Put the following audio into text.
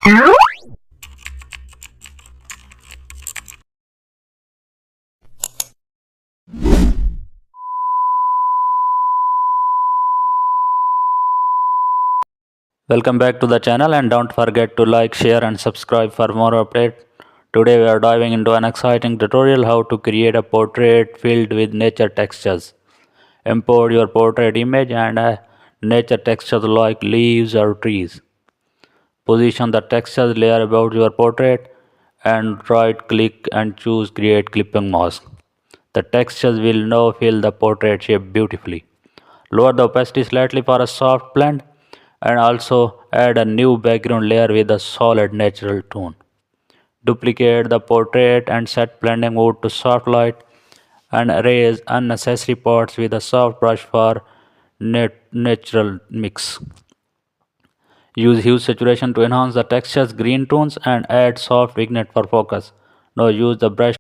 Welcome back to the channel, and don't forget to like, share and subscribe for more updates. Today we are diving into an exciting tutorial how to create a portrait filled with nature textures. Import your portrait image and nature textures like leaves or trees. Position the textures layer above your portrait and right click and choose create clipping mask. The textures will now fill the portrait shape beautifully. Lower the opacity slightly for a soft blend and also add a new background layer with a solid natural tone. Duplicate the portrait and set blending mode to soft light and erase unnecessary parts with a soft brush for natural mix. Use hue saturation to enhance the texture's green tones and add soft vignette for focus. Now use the brush